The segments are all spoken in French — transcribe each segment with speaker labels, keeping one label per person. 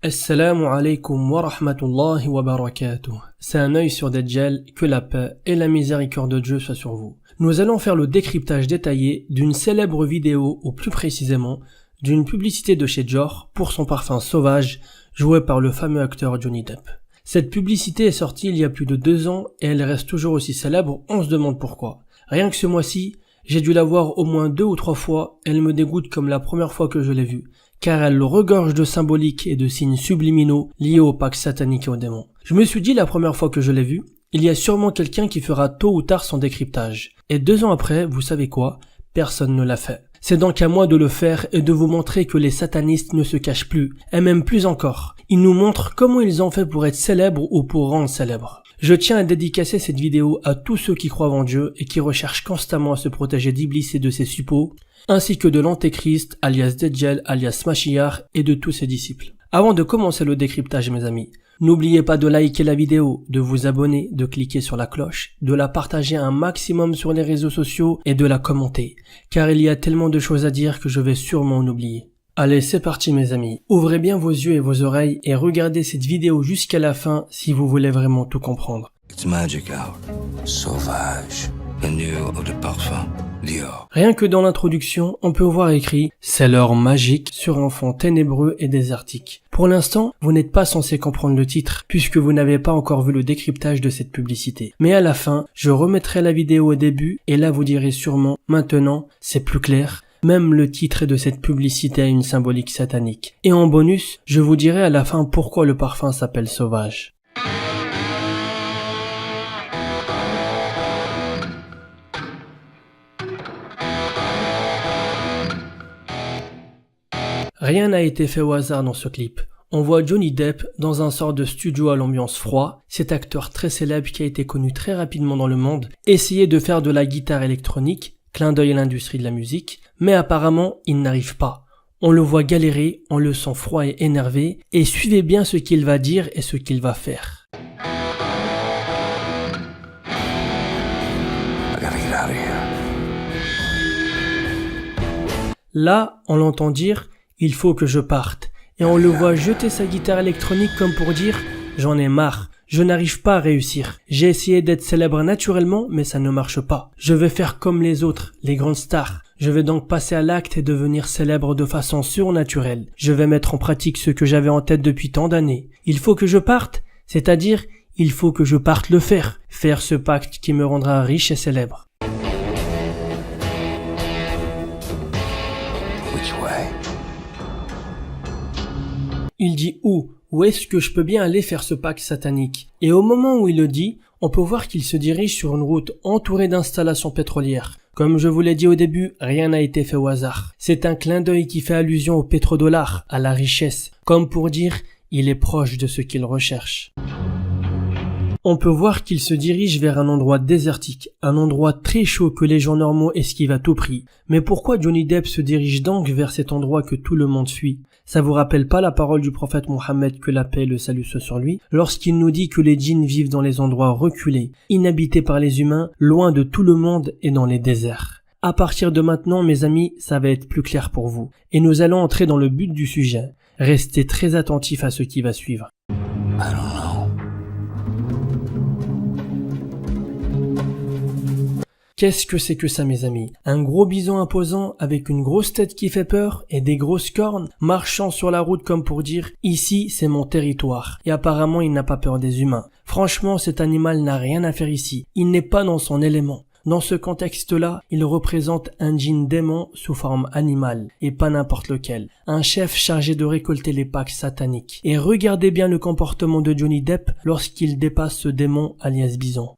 Speaker 1: Assalamu alaikum wa rahmatullahi wa barakatuh. C'est un œil sur Dajjal, que la paix et la miséricorde de Dieu soient sur vous. Nous allons faire le décryptage détaillé d'une célèbre vidéo, ou plus précisément, d'une publicité de chez Dior pour son parfum sauvage, joué par le fameux acteur Johnny Depp. Cette publicité est sortie il y a plus de 2 ans et elle reste toujours aussi célèbre, on se demande pourquoi. Rien que ce mois-ci, j'ai dû la voir au moins 2 ou 3 fois, elle me dégoûte comme la première fois que je l'ai vue, car elle regorge de symboliques et de signes subliminaux liés au pacte satanique et aux démons. Je me suis dit la première fois que je l'ai vue, il y a sûrement quelqu'un qui fera tôt ou tard son décryptage. Et 2 ans après, vous savez quoi? Personne ne l'a fait. C'est donc à moi de le faire et de vous montrer que les satanistes ne se cachent plus, et même plus encore. Ils nous montrent comment ils ont fait pour être célèbres ou pour rendre célèbres. Je tiens à dédicacer cette vidéo à tous ceux qui croient en Dieu et qui recherchent constamment à se protéger d'Iblis et de ses suppôts, ainsi que de l'Antéchrist, alias Dajjal, alias Mashiach, et de tous ses disciples. Avant de commencer le décryptage, mes amis, n'oubliez pas de liker la vidéo, de vous abonner, de cliquer sur la cloche, de la partager un maximum sur les réseaux sociaux et de la commenter, car il y a tellement de choses à dire que je vais sûrement en oublier. Allez, c'est parti mes amis, ouvrez bien vos yeux et vos oreilles et regardez cette vidéo jusqu'à la fin si vous voulez vraiment tout comprendre.
Speaker 2: It's magic hour. Sauvage. The new eau de parfum. Dior.
Speaker 1: Rien que dans l'introduction, on peut voir écrit « C'est l'heure magique sur un fond ténébreux et désertique ». Pour l'instant, vous n'êtes pas censé comprendre le titre, puisque vous n'avez pas encore vu le décryptage de cette publicité. Mais à la fin, je remettrai la vidéo au début, et là vous direz sûrement « Maintenant, c'est plus clair ». Même le titre de cette publicité a une symbolique satanique. Et en bonus, je vous dirai à la fin pourquoi le parfum s'appelle Sauvage. Rien n'a été fait au hasard dans ce clip. On voit Johnny Depp dans un sort de studio à l'ambiance froid, cet acteur très célèbre qui a été connu très rapidement dans le monde, essayer de faire de la guitare électronique, clin d'œil à l'industrie de la musique, mais apparemment il n'arrive pas. On le voit galérer, on le sent froid et énervé, et suivez bien ce qu'il va dire et ce qu'il va faire. Là, on l'entend dire « Il faut que je parte ». Et on le voit jeter sa guitare électronique comme pour dire « J'en ai marre, je n'arrive pas à réussir. J'ai essayé d'être célèbre naturellement, mais ça ne marche pas. Je vais faire comme les autres, les grandes stars. Je vais donc passer à l'acte et devenir célèbre de façon surnaturelle. Je vais mettre en pratique ce que j'avais en tête depuis tant d'années. Il faut que je parte, c'est-à-dire il faut que je parte le faire. Faire ce pacte qui me rendra riche et célèbre. » Il dit où est-ce que je peux bien aller faire ce pacte satanique? Et au moment où il le dit, on peut voir qu'il se dirige sur une route entourée d'installations pétrolières. Comme je vous l'ai dit au début, rien n'a été fait au hasard. C'est un clin d'œil qui fait allusion au pétrodollar, à la richesse, comme pour dire il est proche de ce qu'il recherche. On peut voir qu'il se dirige vers un endroit désertique, un endroit très chaud que les gens normaux esquivent à tout prix. Mais pourquoi Johnny Depp se dirige donc vers cet endroit que tout le monde fuit? Ça vous rappelle pas la parole du prophète Mohammed, que la paix et le salut soient sur lui, lorsqu'il nous dit que les djinns vivent dans les endroits reculés, inhabités par les humains, loin de tout le monde et dans les déserts. À partir de maintenant, mes amis, ça va être plus clair pour vous. Et nous allons entrer dans le but du sujet. Restez très attentifs à ce qui va suivre. Qu'est-ce que c'est que ça, mes amis? Un gros bison imposant avec une grosse tête qui fait peur et des grosses cornes marchant sur la route comme pour dire « Ici, c'est mon territoire ». Et apparemment, il n'a pas peur des humains. Franchement, cet animal n'a rien à faire ici. Il n'est pas dans son élément. Dans ce contexte-là, il représente un djinn démon sous forme animale, et pas n'importe lequel. Un chef chargé de récolter les pactes sataniques. Et regardez bien le comportement de Johnny Depp lorsqu'il dépasse ce démon alias bison.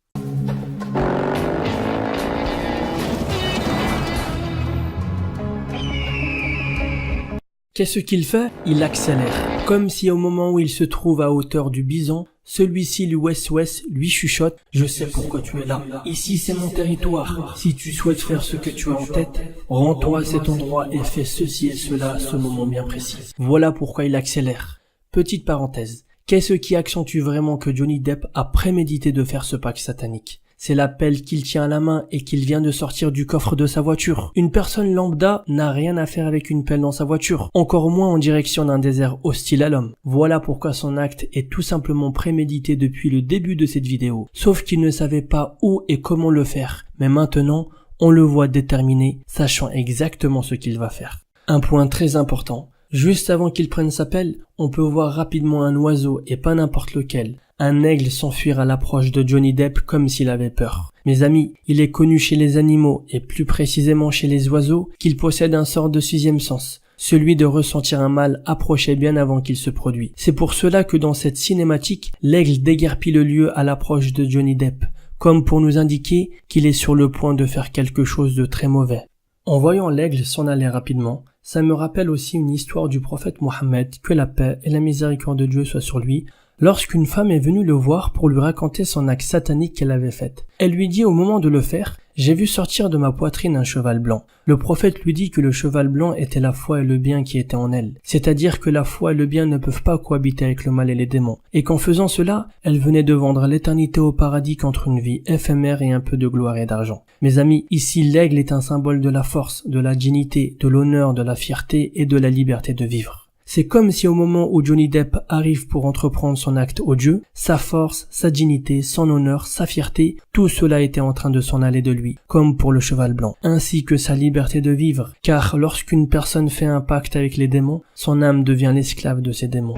Speaker 1: Qu'est-ce qu'il fait? Il accélère. Comme si au moment où il se trouve à hauteur du bison, celui-ci lui chuchote « Je sais pourquoi tu es là. Ici c'est mon territoire. Si tu souhaites faire ce que tu as en tête, rends-toi à cet endroit et fais ceci et cela à ce moment bien précis. » Voilà pourquoi il accélère. Petite parenthèse. Qu'est-ce qui accentue vraiment que Johnny Depp a prémédité de faire ce pacte satanique? c'est la pelle qu'il tient à la main et qu'il vient de sortir du coffre de sa voiture. Une personne lambda n'a rien à faire avec une pelle dans sa voiture, encore moins en direction d'un désert hostile à l'homme. Voilà pourquoi son acte est tout simplement prémédité depuis le début de cette vidéo, sauf qu'il ne savait pas où et comment le faire. Mais maintenant, on le voit déterminé, sachant exactement ce qu'il va faire. Un point très important. Juste avant qu'il prenne sa pelle, on peut voir rapidement un oiseau, et pas n'importe lequel, un aigle s'enfuir à l'approche de Johnny Depp comme s'il avait peur. Mes amis, il est connu chez les animaux, et plus précisément chez les oiseaux, qu'il possède un sort de sixième sens, celui de ressentir un mal approcher bien avant qu'il se produise. C'est pour cela que dans cette cinématique, l'aigle déguerpit le lieu à l'approche de Johnny Depp, comme pour nous indiquer qu'il est sur le point de faire quelque chose de très mauvais. En voyant l'aigle s'en aller rapidement, ça me rappelle aussi une histoire du prophète Mohammed, que la paix et la miséricorde de Dieu soient sur lui, lorsqu'une femme est venue le voir pour lui raconter son acte satanique qu'elle avait fait. Elle lui dit au moment de le faire, « J'ai vu sortir de ma poitrine un cheval blanc. » Le prophète lui dit que le cheval blanc était la foi et le bien qui étaient en elle. C'est-à-dire que la foi et le bien ne peuvent pas cohabiter avec le mal et les démons. Et qu'en faisant cela, elle venait de vendre l'éternité au paradis contre une vie éphémère et un peu de gloire et d'argent. Mes amis, ici l'aigle est un symbole de la force, de la dignité, de l'honneur, de la fierté et de la liberté de vivre. C'est comme si au moment où Johnny Depp arrive pour entreprendre son acte odieux, sa force, sa dignité, son honneur, sa fierté, tout cela était en train de s'en aller de lui, comme pour le cheval blanc, ainsi que sa liberté de vivre, car lorsqu'une personne fait un pacte avec les démons, son âme devient l'esclave de ces démons.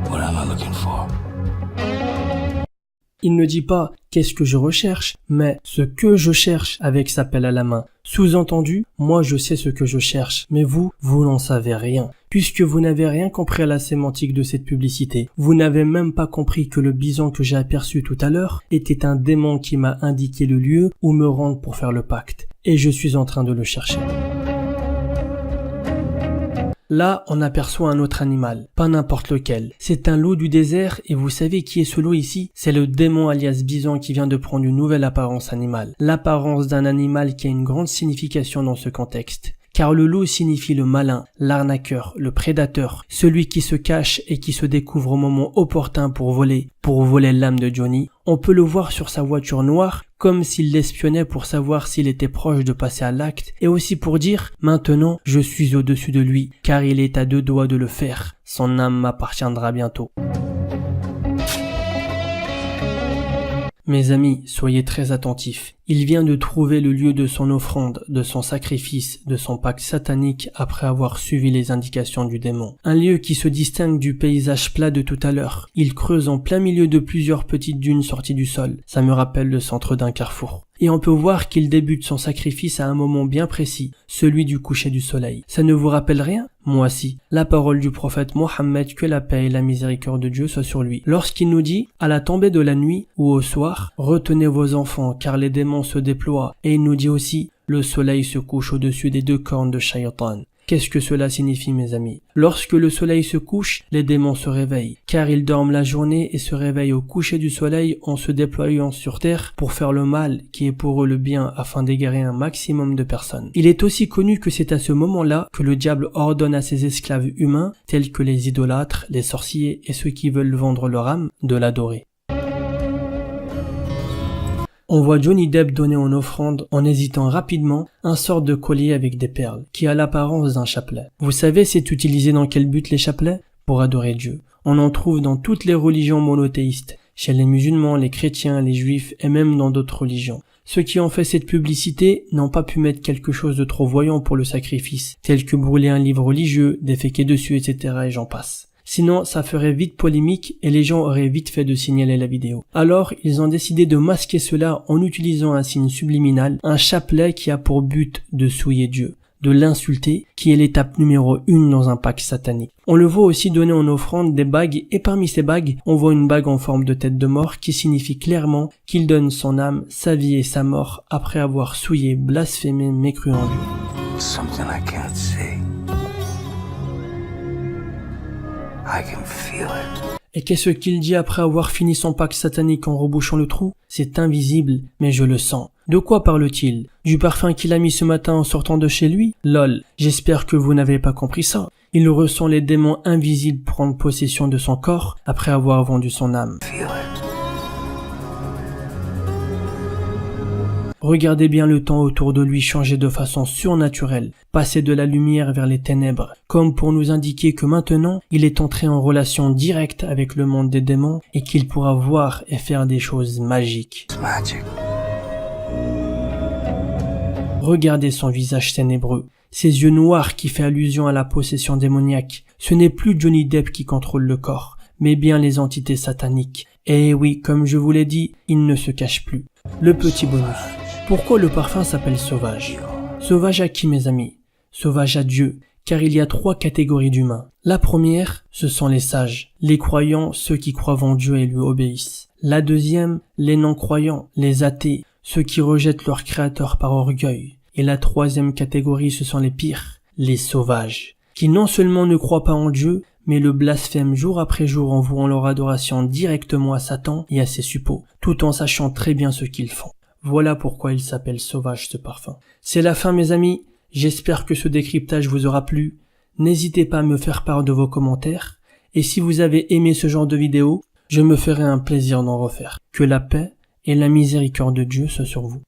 Speaker 2: What am I looking for?
Speaker 1: Il ne dit pas « qu'est-ce que je recherche ?» mais « ce que je cherche » avec sa pelle à la main. Sous-entendu, moi je sais ce que je cherche, mais vous n'en savez rien. Puisque vous n'avez rien compris à la sémantique de cette publicité. Vous n'avez même pas compris que le bison que j'ai aperçu tout à l'heure était un démon qui m'a indiqué le lieu où me rendre pour faire le pacte. Et je suis en train de le chercher. Là, on aperçoit un autre animal, pas n'importe lequel. C'est un loup du désert et vous savez qui est ce loup ici? C'est le démon alias bison qui vient de prendre une nouvelle apparence animale. L'apparence d'un animal qui a une grande signification dans ce contexte. Car le loup signifie le malin, l'arnaqueur, le prédateur, celui qui se cache et qui se découvre au moment opportun pour voler l'âme de Johnny. On peut le voir sur sa voiture noire, comme s'il l'espionnait pour savoir s'il était proche de passer à l'acte, et aussi pour dire « Maintenant, je suis au-dessus de lui, car il est à 2 doigts de le faire. Son âme m'appartiendra bientôt. » Mes amis, soyez très attentifs. Il vient de trouver le lieu de son offrande, de son sacrifice, de son pacte satanique après avoir suivi les indications du démon. Un lieu qui se distingue du paysage plat de tout à l'heure. Il creuse en plein milieu de plusieurs petites dunes sorties du sol. Ça me rappelle le centre d'un carrefour. Et on peut voir qu'il débute son sacrifice à un moment bien précis, celui du coucher du soleil. Ça ne vous rappelle rien? Moi si. La parole du prophète Mohammed, que la paix et la miséricorde de Dieu soient sur lui. Lorsqu'il nous dit, à la tombée de la nuit ou au soir, retenez vos enfants car les démons se déploient. Et il nous dit aussi, le soleil se couche au-dessus des 2 cornes de Shaytan. Qu'est-ce que cela signifie, mes amis? Lorsque le soleil se couche, les démons se réveillent, car ils dorment la journée et se réveillent au coucher du soleil en se déployant sur terre pour faire le mal, qui est pour eux le bien, afin d'égarer un maximum de personnes. Il est aussi connu que c'est à ce moment-là que le diable ordonne à ses esclaves humains, tels que les idolâtres, les sorciers et ceux qui veulent vendre leur âme, de l'adorer. On voit Johnny Depp donner en offrande, en hésitant rapidement, un sort de collier avec des perles, qui a l'apparence d'un chapelet. Vous savez c'est utilisé dans quel but les chapelets? Pour adorer Dieu. On en trouve dans toutes les religions monothéistes, chez les musulmans, les chrétiens, les juifs et même dans d'autres religions. Ceux qui ont fait cette publicité n'ont pas pu mettre quelque chose de trop voyant pour le sacrifice, tel que brûler un livre religieux, déféquer dessus, etc. et j'en passe. Sinon, ça ferait vite polémique et les gens auraient vite fait de signaler la vidéo. Alors, ils ont décidé de masquer cela en utilisant un signe subliminal, un chapelet qui a pour but de souiller Dieu, de l'insulter, qui est l'étape numéro 1 dans un pacte satanique. On le voit aussi donner en offrande des bagues et parmi ces bagues, on voit une bague en forme de tête de mort qui signifie clairement qu'il donne son âme, sa vie et sa mort après avoir souillé, blasphémé, mécru en Dieu.
Speaker 2: Something I can't see. I can feel it.
Speaker 1: Et qu'est-ce qu'il dit après avoir fini son pacte satanique en rebouchant le trou? C'est invisible, mais je le sens. De quoi parle-t-il? Du parfum qu'il a mis ce matin en sortant de chez lui? Lol, j'espère que vous n'avez pas compris ça. Il ressent les démons invisibles prendre possession de son corps après avoir vendu son âme.
Speaker 2: Feel it.
Speaker 1: Regardez bien le temps autour de lui changer de façon surnaturelle, passer de la lumière vers les ténèbres, comme pour nous indiquer que maintenant, il est entré en relation directe avec le monde des démons et qu'il pourra voir et faire des choses magiques.
Speaker 2: It's magic.
Speaker 1: Regardez son visage ténébreux, ses yeux noirs qui fait allusion à la possession démoniaque. Ce n'est plus Johnny Depp qui contrôle le corps, mais bien les entités sataniques. Et oui, comme je vous l'ai dit, il ne se cache plus. Le petit bonus. Pourquoi le parfum s'appelle sauvage? Sauvage à qui, mes amis? Sauvage à Dieu, car il y a 3 catégories d'humains. La première, ce sont les sages, les croyants, ceux qui croient en Dieu et lui obéissent. La deuxième, les non-croyants, les athées, ceux qui rejettent leur créateur par orgueil. Et la troisième catégorie, ce sont les pires, les sauvages, qui non seulement ne croient pas en Dieu, mais le blasphèment jour après jour en vouant leur adoration directement à Satan et à ses suppôts, tout en sachant très bien ce qu'ils font. Voilà pourquoi il s'appelle sauvage ce parfum. C'est la fin, mes amis. J'espère que ce décryptage vous aura plu. N'hésitez pas à me faire part de vos commentaires. Et si vous avez aimé ce genre de vidéo, je me ferai un plaisir d'en refaire. Que la paix et la miséricorde de Dieu soient sur vous.